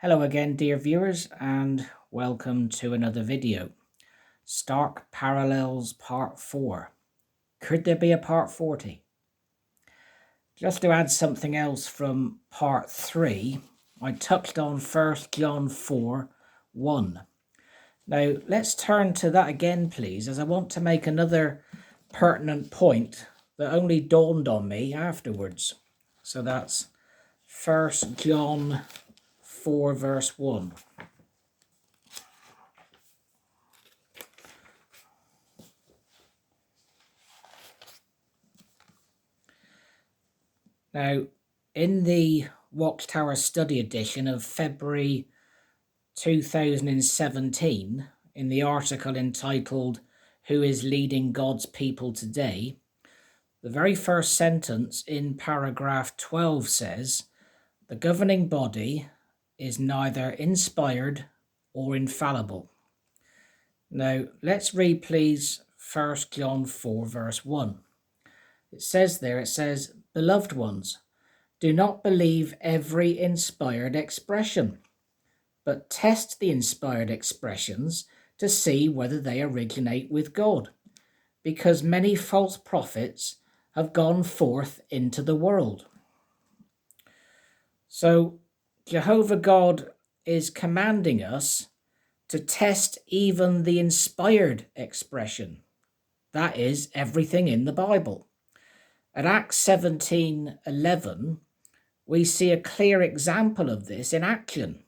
Hello again, dear viewers, and welcome to another video. Stark Parallels Part 4. Could there be a Part 40? Just to add something else from Part 3, I touched on 1 John 4, 1. Now, let's turn to that again, please, as I want to make another pertinent point that only dawned on me afterwards. So that's 1 John 4, verse 1. Now, in the Watchtower Study Edition of February 2017, in the article entitled "Who is Leading God's People Today?", the very first sentence in paragraph 12 says, "The governing body is neither inspired or infallible." Now, let's read, please, 1 John 4, verse 1. It says, "Beloved ones, do not believe every inspired expression, but test the inspired expressions to see whether they originate with God, because many false prophets have gone forth into the world." So Jehovah God is commanding us to test even the inspired expression. That is everything in the Bible. At Acts 17:11, we see a clear example of this in action,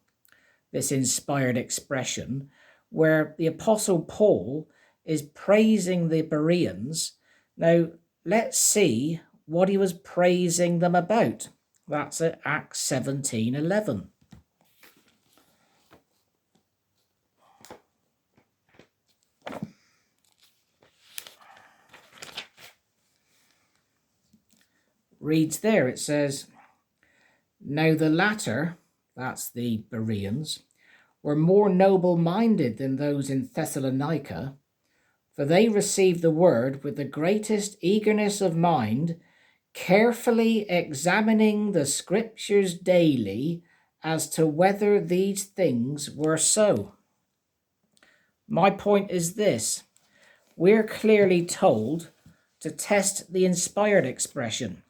this inspired expression, where the Apostle Paul is praising the Bereans. Now, let's see what he was praising them about. That's at Acts 17:11. Reads there, it says, "Now the latter," that's the Bereans, "were more noble-minded than those in Thessalonica, for they received the word with the greatest eagerness of mind, carefully examining the scriptures daily as to whether these things were so." My point is this: we're clearly told to test the inspired expression.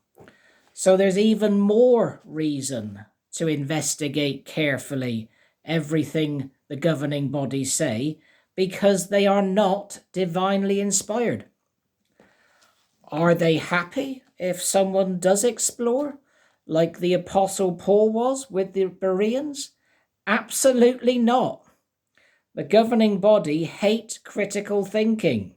So there's even more reason to investigate carefully everything the governing bodies say, because they are not divinely inspired. Are they happy if someone does explore, like the Apostle Paul was with the Bereans? Absolutely not. The governing body hate critical thinking.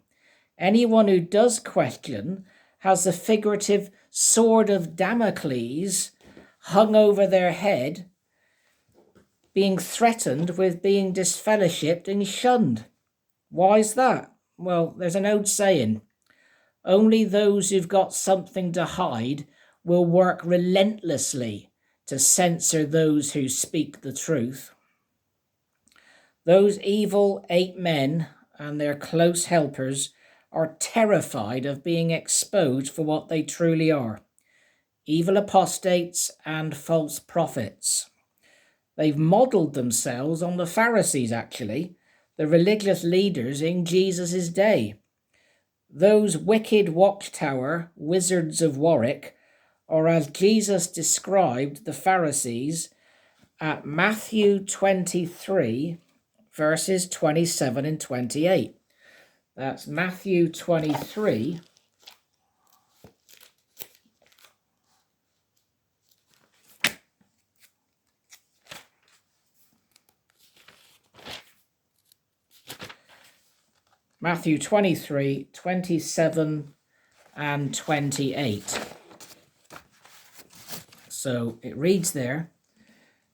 Anyone who does question has the figurative sword of Damocles hung over their head, being threatened with being disfellowshipped and shunned. Why is that? Well, there's an old saying, only those who've got something to hide will work relentlessly to censor those who speak the truth. Those evil 8 men and their close helpers are terrified of being exposed for what they truly are: evil apostates and false prophets. They've modelled themselves on the Pharisees, actually, the religious leaders in Jesus' day. Those wicked Watchtower wizards of Warwick are, as Jesus described the Pharisees at Matthew 23, verses 27 and 28. That's Matthew 23, Matthew 23, 27 and 28. So it reads there,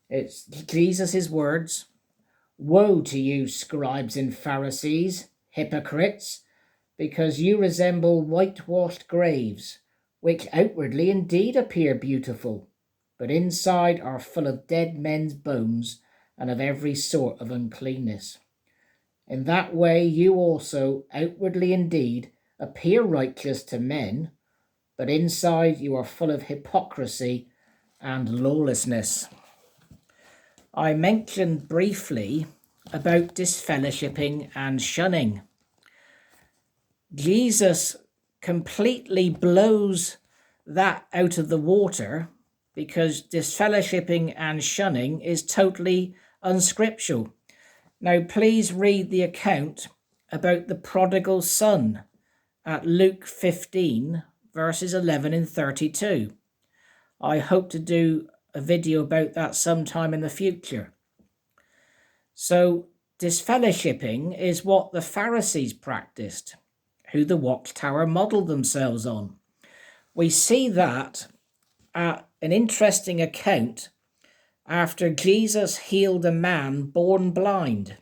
it's Jesus' words, "Woe to you, scribes and Pharisees, hypocrites, because you resemble whitewashed graves, which outwardly indeed appear beautiful, but inside are full of dead men's bones and of every sort of uncleanness. In that way you also outwardly indeed appear righteous to men, but inside you are full of hypocrisy and lawlessness." I mentioned briefly about disfellowshipping and shunning. Jesus completely blows that out of the water because disfellowshipping and shunning is totally unscriptural. Now, please read the account about the prodigal son at Luke 15, verses 11 and 32. I hope to do a video about that sometime in the future. So, disfellowshipping is what the Pharisees practiced, who the Watchtower modelled themselves on. We see that at an interesting account after Jesus healed a man born blind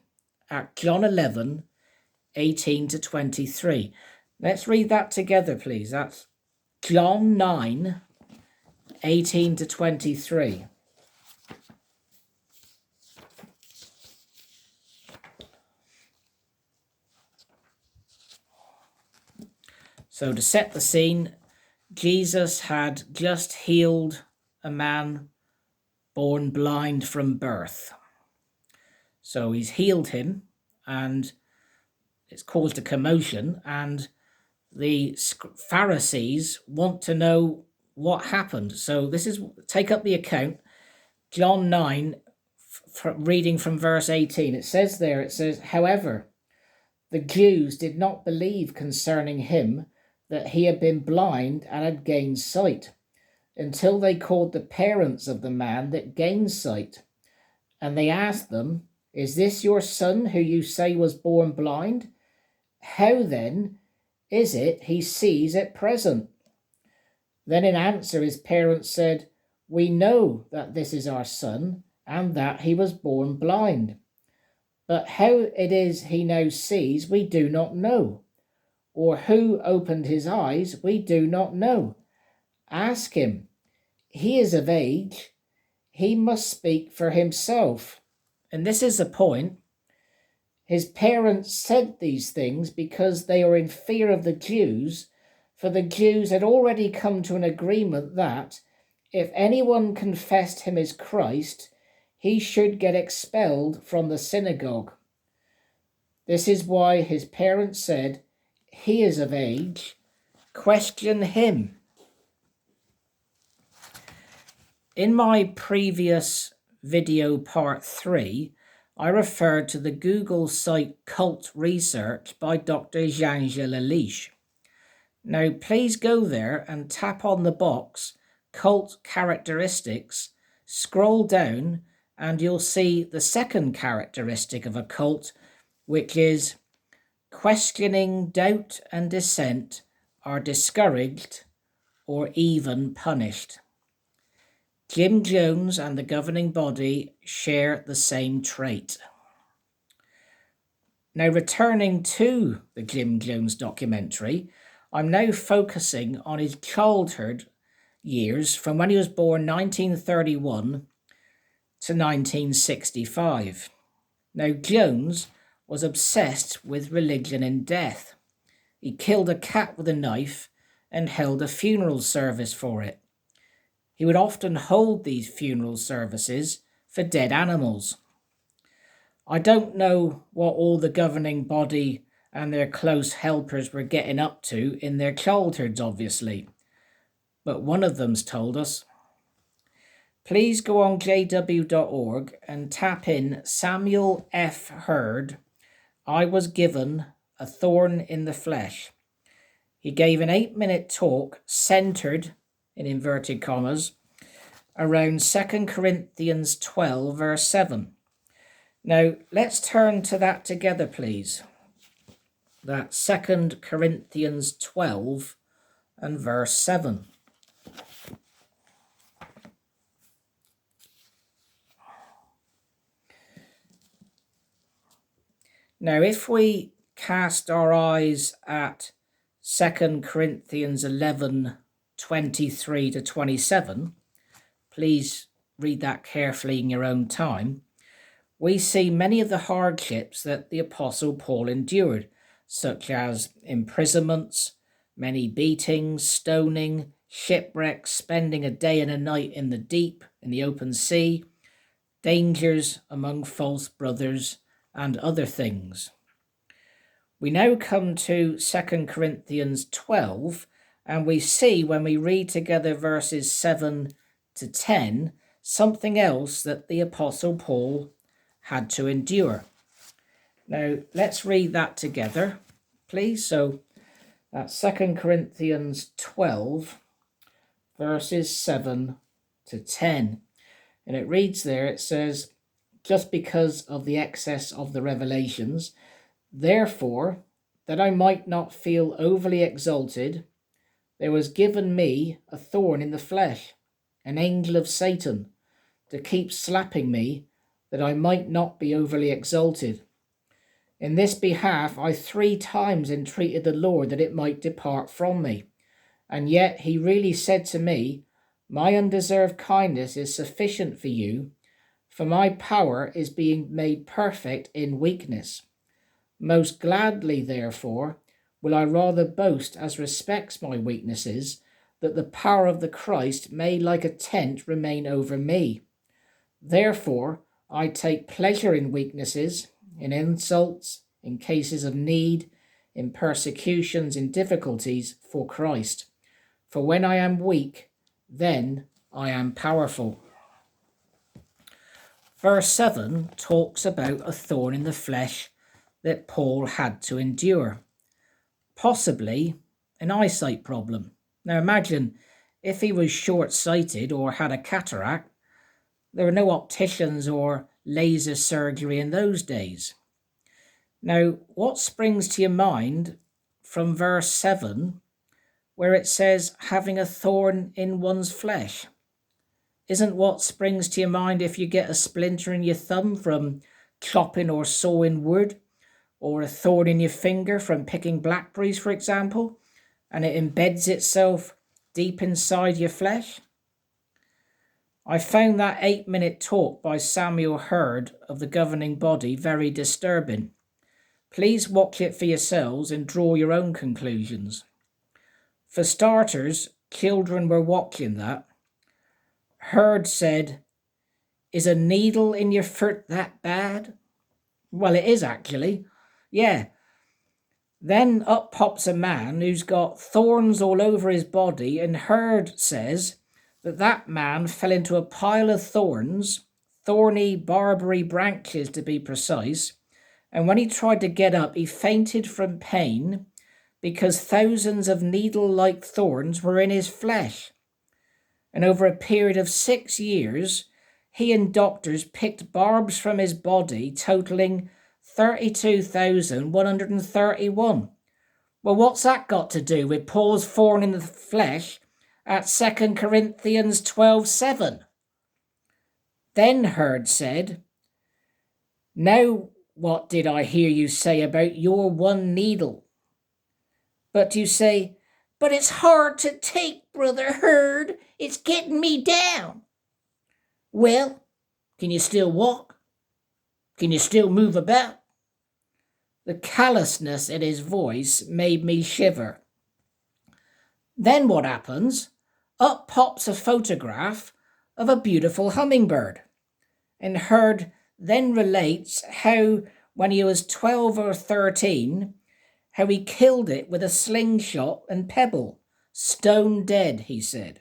at John 11, 18 to 23. Let's read that together, please. That's John 9, 18 to 23. So to set the scene, Jesus had just healed a man born blind from birth. So he's healed him, and it's caused a commotion, and the Pharisees want to know what happened. So this is, take up the account, John 9, reading from verse 18. It says, however, the Jews did not believe concerning him that he had been blind and had gained sight, until they called the parents of the man that gained sight. And they asked them, is this your son who you say was born blind? How then is it he sees at present? Then in answer his parents said, we know that this is our son, and that he was born blind. But how it is he now sees, we do not know. Or who opened his eyes, we do not know. Ask him. He is of age. He must speak for himself. And this is the point. His parents said these things because they were in fear of the Jews, for the Jews had already come to an agreement that if anyone confessed him as Christ, he should get expelled from the synagogue. This is why his parents said, he is of age, question him. In my previous video, part 3, I referred to the Google site Cult Research by Dr. Jean-Gilles Lelich. Now, please go there and tap on the box Cult Characteristics, scroll down, and you'll see the second characteristic of a cult, which is questioning, doubt, and dissent are discouraged or even punished. Jim Jones and the governing body share the same trait. Now, returning to the Jim Jones documentary, I'm now focusing on his childhood years from when he was born 1931 to 1965. Now, Jones was obsessed with religion and death. He killed a cat with a knife and held a funeral service for it. He would often hold these funeral services for dead animals. I don't know what all the governing body and their close helpers were getting up to in their childhoods, obviously, but one of them's told us. Please go on jw.org and tap in Samuel F. Hurd, I was given a thorn in the flesh. He gave an 8-minute talk centered, in inverted commas, around 2 Corinthians 12, verse 7. Now, let's turn to that together, please. That's 2 Corinthians 12 and verse 7. Now, if we cast our eyes at 2 Corinthians 11, 23 to 27, please read that carefully in your own time, we see many of the hardships that the Apostle Paul endured, such as imprisonments, many beatings, stoning, shipwrecks, spending a day and a night in the deep, in the open sea, dangers among false brothers, and other things. We now come to 2 Corinthians 12, and we see when we read together verses 7 to 10 something else that the Apostle Paul had to endure. Now, let's read that together, please. So, that's 2 Corinthians 12, verses 7 to 10. And it reads there, it says, just because of the excess of the revelations, therefore, that I might not feel overly exalted, there was given me a thorn in the flesh, an angel of Satan, to keep slapping me, that I might not be overly exalted. In this behalf I 3 times entreated the Lord that it might depart from me. And yet he really said to me, my undeserved kindness is sufficient for you, for my power is being made perfect in weakness. Most gladly, therefore, will I rather boast as respects my weaknesses, that the power of the Christ may like a tent remain over me. Therefore, I take pleasure in weaknesses, in insults, in cases of need, in persecutions, in difficulties for Christ. For when I am weak, then I am powerful. Verse 7 talks about a thorn in the flesh that Paul had to endure. Possibly an eyesight problem. Now imagine if he was short-sighted or had a cataract. There were no opticians or laser surgery in those days. Now, what springs to your mind from verse 7, where it says having a thorn in one's flesh? Isn't what springs to your mind if you get a splinter in your thumb from chopping or sawing wood, or a thorn in your finger from picking blackberries, for example, and it embeds itself deep inside your flesh? I found that 8-minute talk by Samuel Hurd of the governing body very disturbing. Please watch it for yourselves and draw your own conclusions. For starters, children were watching that. Hurd said, is a needle in your foot that bad? Well, it is actually. Yeah. Then up pops a man who's got thorns all over his body, and Hurd says that man fell into a pile of thorns, thorny barberry branches to be precise, and when he tried to get up, he fainted from pain because thousands of needle-like thorns were in his flesh. And over a period of 6 years, he and doctors picked barbs from his body totaling 32,131. Well, what's that got to do with Paul's thorn in the flesh at 2 Corinthians 12:7? Then Hurd said, now what did I hear you say about your one needle? But you say, but it's hard to take, Brother Hurd. It's getting me down. Well, can you still walk? Can you still move about? The callousness in his voice made me shiver. Then what happens? Up pops a photograph of a beautiful hummingbird. And Hurd then relates how when he was 12 or 13, how he killed it with a slingshot and pebble. Stone dead, he said.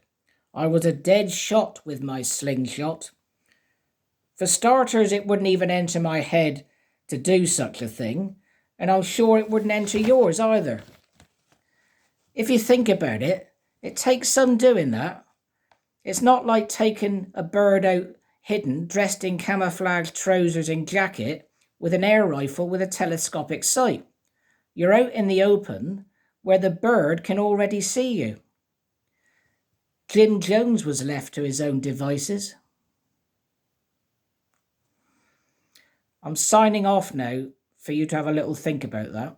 I was a dead shot with my slingshot. For starters, it wouldn't even enter my head to do such a thing, and I'm sure it wouldn't enter yours either. If you think about it, it takes some doing that. It's not like taking a bird out hidden, dressed in camouflage trousers and jacket, with an air rifle with a telescopic sight. You're out in the open, where the bird can already see you. Jim Jones was left to his own devices. I'm signing off now for you to have a little think about that.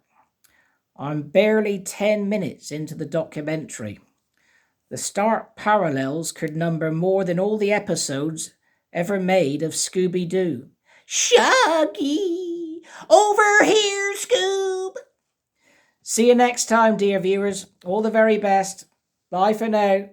I'm barely 10 minutes into the documentary. The stark parallels could number more than all the episodes ever made of Scooby-Doo. Shaggy! Over here, Scoob! See you next time, dear viewers. All the very best. Bye for now.